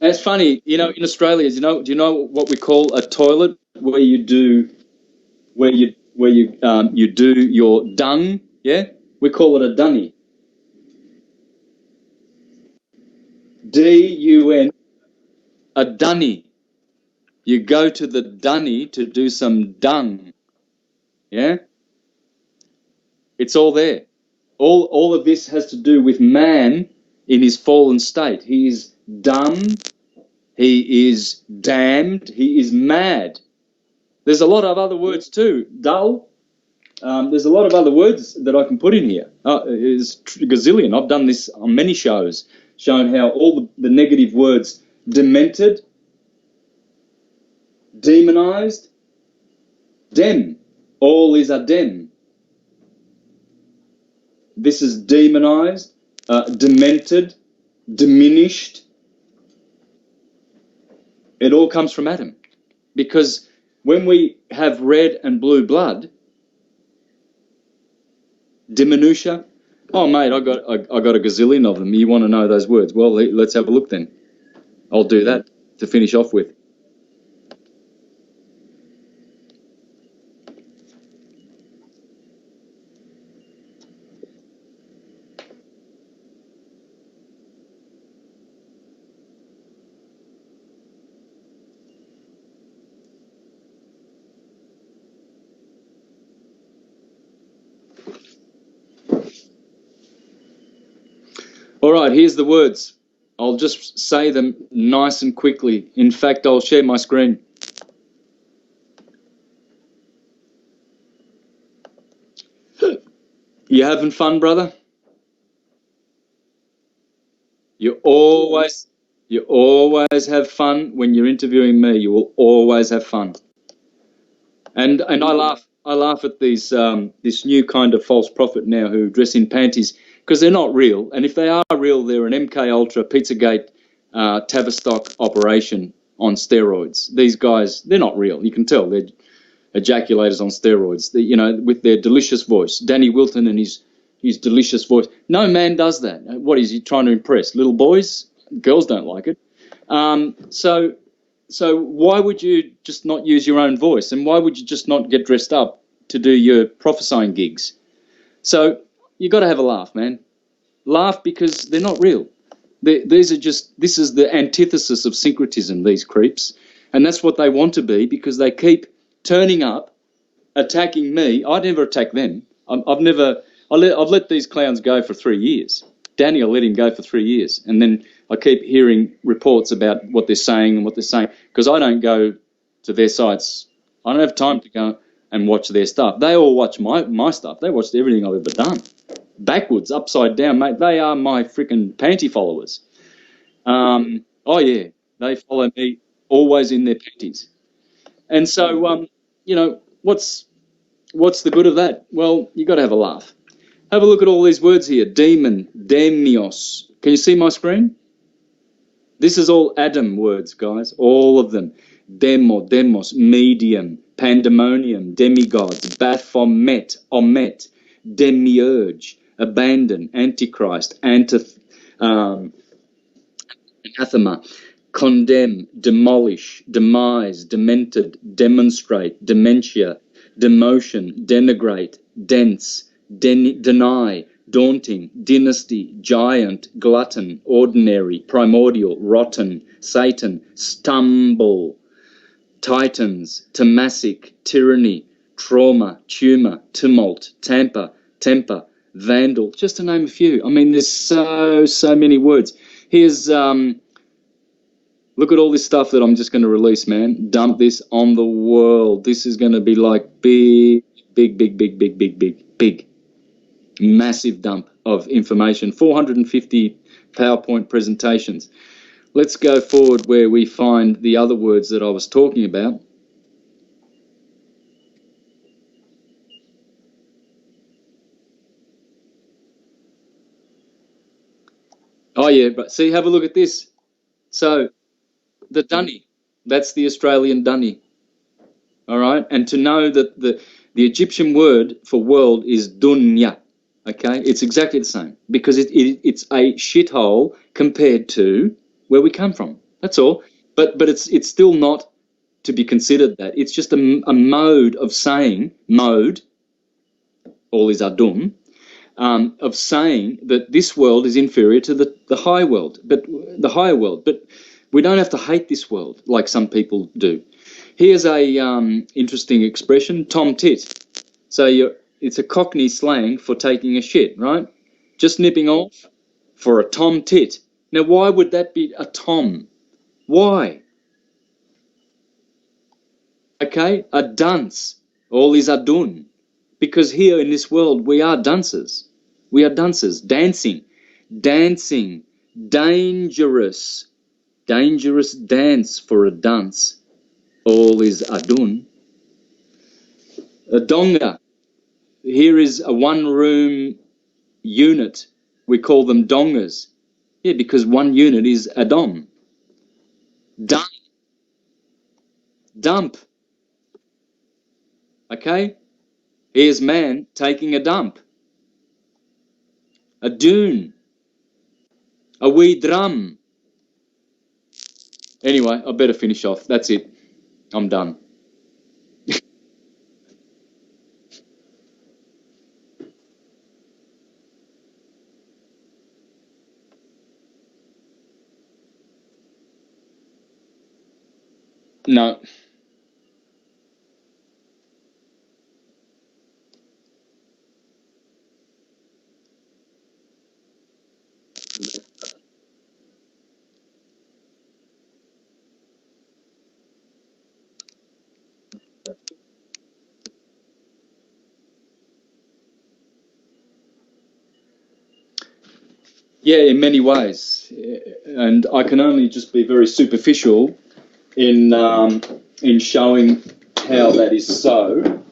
It's funny, you know, in Australia, do you know what we call a toilet where you do you do your dung? Yeah, we call it a dunny. DUN, a dunny. You go to the dunny to do some dung. Yeah, it's all there. All of this has to do with man in his fallen state. He is dumb. He is damned. He is mad. There's a lot of other words too. Dull. There's a lot of other words that I can put in here. There's a gazillion. I've done this on many shows, showing how all the negative words: demented, demonized, dem. All is a dem. This is demonized, demented, diminished. It all comes from Atum, because when we have red and blue blood, diminutia. Oh, mate, I got a gazillion of them. You want to know those words? Well, let's have a look then. I'll do that to finish off with. All right, here's the words. I'll just say them nice and quickly. In fact, I'll share my screen. You having fun, brother? You always have fun when you're interviewing me. You will always have fun. And I laugh at these this new kind of false prophet now who dress in panties, because they're not real. And if they are real, they're an MK Ultra, Pizzagate, Tavistock operation on steroids. These guys, they're not real. You can tell they're ejaculators on steroids. You know, with their delicious voice. Danny Wilton and his delicious voice. No man does that. What is he trying to impress? Little boys? Girls don't like it. So why would you just not use your own voice? And why would you just not get dressed up to do your prophesying gigs? So you got to have a laugh, man. Laugh, because they're not real. This is the antithesis of syncretism, these creeps. And that's what they want to be, because they keep turning up, attacking me. I never attack them. I've let these clowns go for 3 years. Danny, I let him go for 3 years. And then I keep hearing reports about what they're saying, because I don't go to their sites. I don't have time to go and watch their stuff. They all watch my stuff. They watched everything I've ever done. Backwards, upside down, mate. They are my freaking panty followers. Oh, yeah. They follow me always in their panties. And so, you know, what's the good of that? Well, you got to have a laugh. Have a look at all these words here. Demon, demios. Can you see my screen? This is all Atum words, guys. All of them. Demo, demos, medium, pandemonium, demigods, Baphomet, omet, demiurge, abandon, antichrist, anathema, condemn, demolish, demise, demented, demonstrate, dementia, demotion, denigrate, dense, deny, daunting, dynasty, giant, glutton, ordinary, primordial, rotten, Satan, stumble, titans, tamasic, tyranny, trauma, tumour, tumult, tamper, temper, vandal, just to name a few. I mean, there's so many words. Here's, look at all this stuff that I'm just going to release, man. Dump this on the world. This is going to be like big, massive dump of information. 450 PowerPoint presentations. Let's go forward where we find the other words that I was talking about. Oh, yeah, but see, have a look at this. So, the dunny, that's the Australian dunny. All right? And to know that the Egyptian word for world is dunya, okay? It's exactly the same, because it's a shithole compared to where we come from. That's all. But it's still not to be considered that. It's just a mode of saying, all is Atum, of saying that this world is inferior to the high world, but the higher world. But we don't have to hate this world like some people do. Here's a interesting expression, tom tit. So it's a Cockney slang for taking a shit, right? Just nipping off for a tom tit. Now, why would that be a tom? Why? Okay, a dunce. All is adun. Because here in this world, we are dunces. We are dunces. Dancing. Dancing. Dangerous. Dangerous dance for a dunce. All is adun. A donga. Here is a one-room unit. We call them dongas. Yeah, because one unit is a dom. Dump. Dump. Okay? Here's man taking a dump. A dune. A wee drum. Anyway, I better finish off. That's it. I'm done. No. Yeah, in many ways, and I can only just be very superficial in showing how that is so.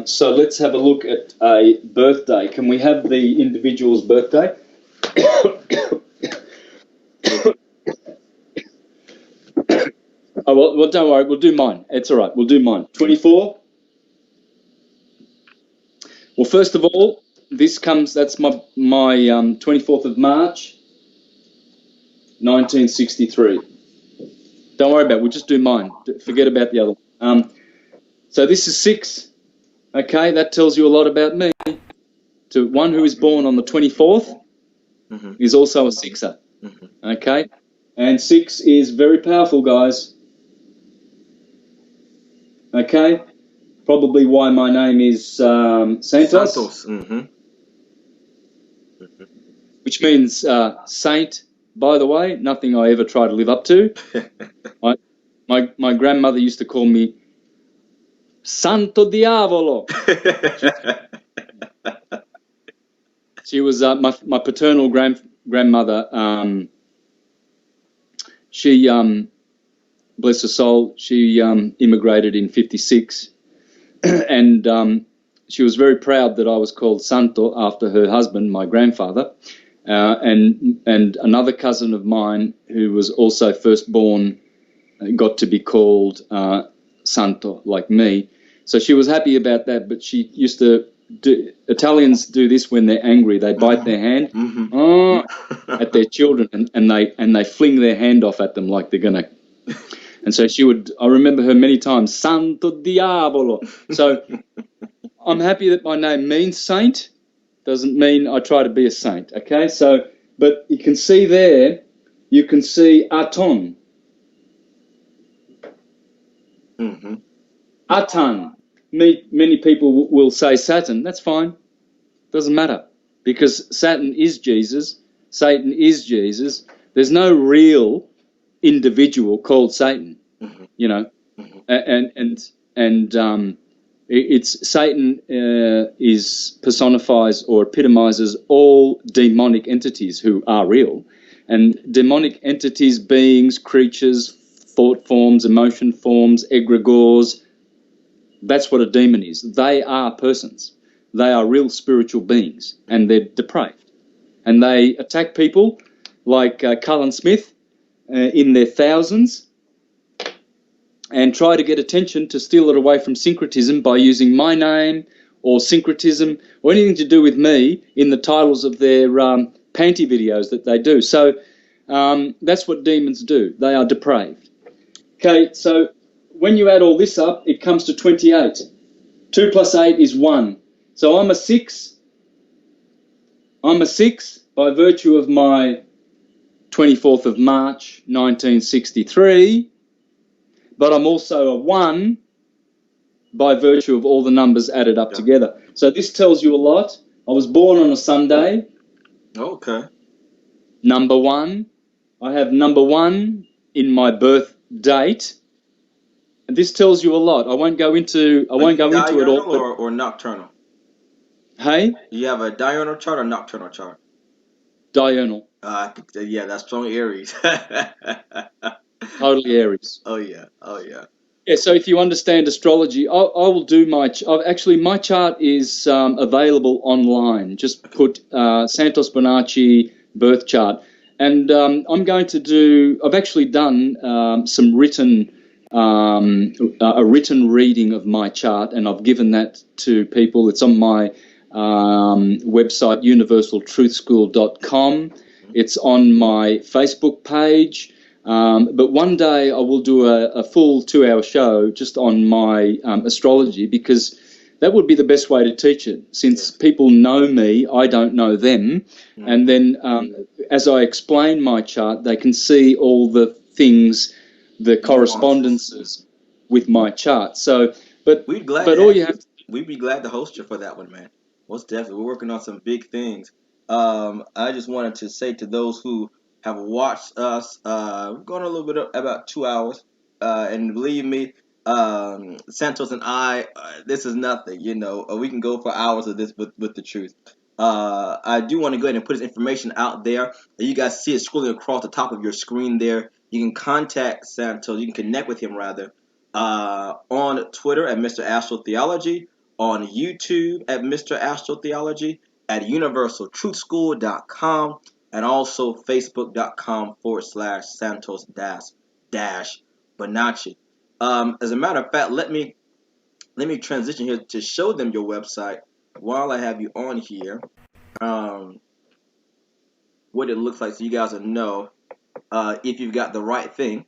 So let's have a look at a birthday. Can we have the individual's birthday? Oh, well, don't worry. We'll do mine. It's all right. We'll do mine. 24. Well, first of all, that's my 24th of March, 1963. Don't worry about it. We'll just do mine. Forget about the other one. So this is 6. Okay, that tells you a lot about me. To one who is born on the 24th is also a 6er. Okay, and 6 is very powerful, guys. Okay, probably why my name is Santos. Which means saint. By the way, nothing I ever try to live up to. My grandmother used to call me Santo Diavolo. She was my paternal grandmother. She, bless her soul, she immigrated in '56, and she was very proud that I was called Santo after her husband, my grandfather, and another cousin of mine who was also firstborn got to be called Santo, like me. So she was happy about that, but she used to Italians do this when they're angry. They bite their hand at their children, and they fling their hand off at them like they're gonna. And so she would. I remember her many times, Santo Diavolo. So I'm happy that my name means saint. Doesn't mean I try to be a saint. Okay. So, but you can see there. You can see Atum. Atan. Many people will say Saturn. That's fine. Doesn't matter, because Saturn is Jesus. Satan is Jesus. There's no real individual called Satan. You know, and it's Satan personifies or epitomizes all demonic entities who are real, and demonic entities, beings, creatures, thought forms, emotion forms, egregores. That's what a demon is. They are persons. They are real spiritual beings, and they're depraved. And they attack people like Cullen Smith in their thousands, and try to get attention to steal it away from syncretism by using my name or syncretism or anything to do with me in the titles of their panty videos that they do. So That's what demons do. They are depraved. Okay, so when you add all this up, it comes to 28. 2 plus 8 is 1. So I'm a 6. I'm a 6 by virtue of my 24th of March, 1963. But I'm also a 1 by virtue of all the numbers added up together. So this tells you a lot. I was born on a Sunday. Okay. Number 1. I have number 1 in my birth date. And this tells you a lot. I won't go into it all. Or nocturnal? Hey? You have a diurnal chart or nocturnal chart? Diurnal. Yeah, that's strong Aries. Totally Aries. Oh yeah, oh yeah. Yeah, so if you understand astrology, I will do my chart is available online. Just put Santos Bonacci birth chart. And I'm going to do, I've actually done some written, a written reading of my chart, and I've given that to people. It's on my website, universaltruthschool.com. It's on my Facebook page. But one day I will do a full 2-hour show just on my astrology, because that would be the best way to teach it, since people know me, I don't know them. And then as I explain my chart, they can see all the things, the correspondences with my chart. So, but we'd be glad to host you for that one, man. Most definitely. We're working on some big things. I just wanted to say to those who have watched us, we're going a little bit about 2 hours, and believe me, Santos and I, this is nothing. We can go for hours of this with the truth. I do want to go ahead and put his information out there. You guys see it scrolling across the top of your screen there. You can contact Santos. You can connect with him rather. On Twitter at Mr. Astrotheology, on YouTube at Mr. Astrotheology, at universaltruthschool.com, and also facebook.com/Santos Bonacci. As a matter of fact, let me transition here to show them your website while I have you on here. What it looks like, so you guys will know if you've got the right thing.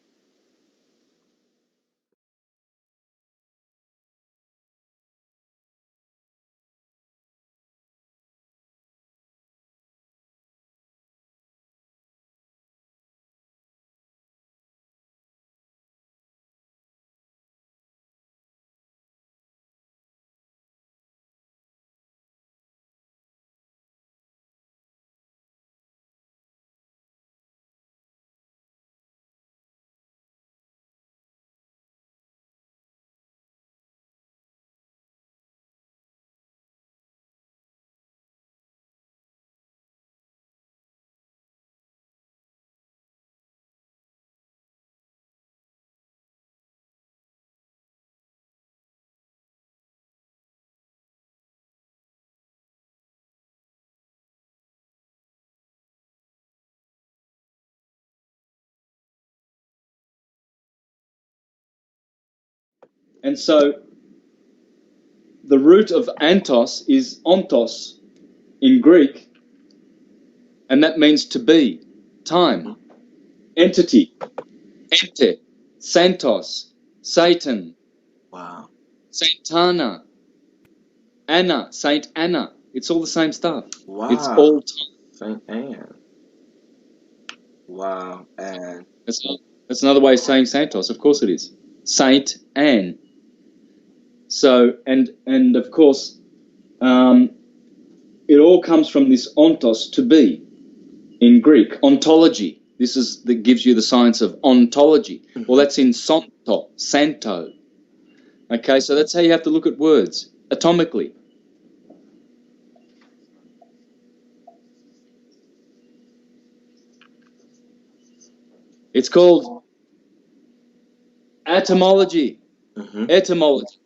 And so the root of antos is ontos in Greek, and that means to be, time, entity, ente, Santos, Satan, Wow. Santana, Anna, Saint Anna. It's all the same stuff. Wow. It's all time. Saint Anne. Wow. And That's another way of saying Santos. Of course it is. Saint Anne. So, and of course, it all comes from this ontos, to be, in Greek. Ontology. That gives you the science of ontology. Well, that's in Santo. Okay, so that's how you have to look at words, atomically. It's called atomology. Etymology.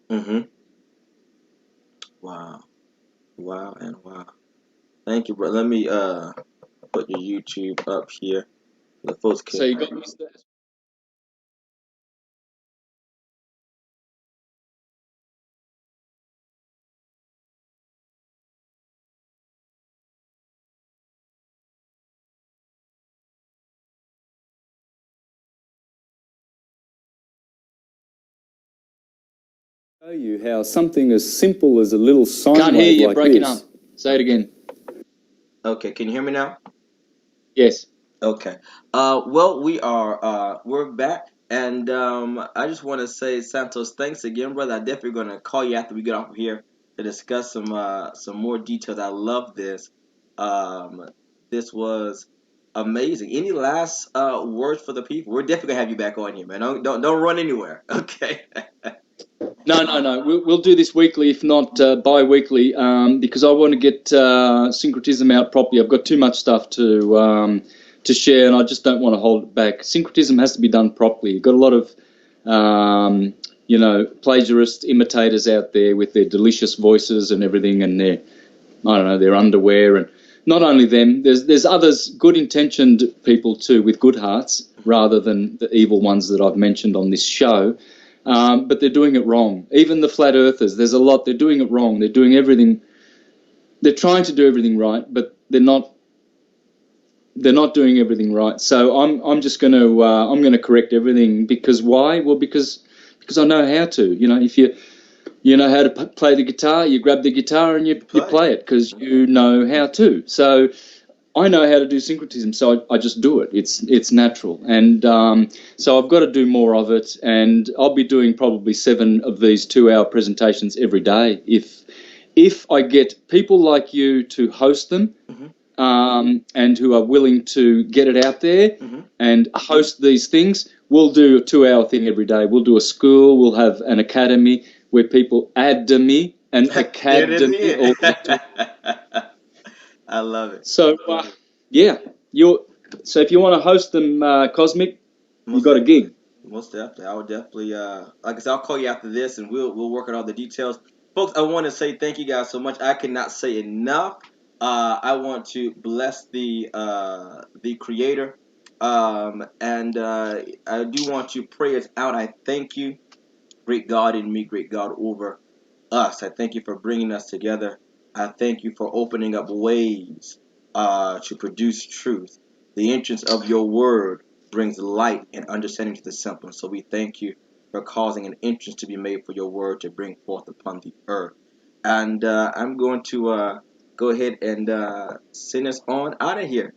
Wow. Wow and wow. Thank you, bro. Let me put your YouTube up here. The folks can. So you got Mr. Show you how something as simple as a little sine Can't hear wave you, like breaking this. up. Say it again. Okay, can you hear me now? Yes. Okay. Well, we're back, and I just want to say, Santos, thanks again, brother. I definitely gonna call you after we get off of here to discuss some more details. I love this. Um, this was amazing. Any last words for the people? We're definitely gonna have you back on here, man. Don't run anywhere. Okay. No. We'll do this weekly, if not bi-weekly, because I want to get syncretism out properly. I've got too much stuff to share, and I just don't want to hold it back. Syncretism has to be done properly. You've got a lot of plagiarist imitators out there with their delicious voices and everything, and their underwear, and not only them. There's others, good-intentioned people too, with good hearts, rather than the evil ones that I've mentioned on this show. But they're doing it wrong. Even the flat earthers, there's a lot. They're doing it wrong. They're doing everything. They're trying to do everything right, but they're not. They're not doing everything right. So I'm just going to correct everything. Because why? Well, because I know how to. If you know how to play the guitar, you grab the guitar and you play it because you know how to. So I know how to do syncretism, so I just do it. It's natural, and so I've got to do more of it. And I'll be doing probably 7 of these 2-hour presentations every day if I get people like you to host them, and who are willing to get it out there and host these things. We'll do a 2-hour thing every day. We'll do a school. We'll have an academy where people academy. I love it. So, yeah, so if you want to host them, Cosmic, you got a gig. Most definitely. I would definitely, like I said, I'll call you after this, and we'll work on all the details. Folks, I want to say thank you guys so much. I cannot say enough. I want to bless the creator, and I do want to pray us out. I thank you, great God in me, great God over us. I thank you for bringing us together. I thank you for opening up ways to produce truth. The entrance of your word brings light and understanding to the simple. So we thank you for causing an entrance to be made for your word to bring forth upon the earth. And I'm going to go ahead and send us on out of here.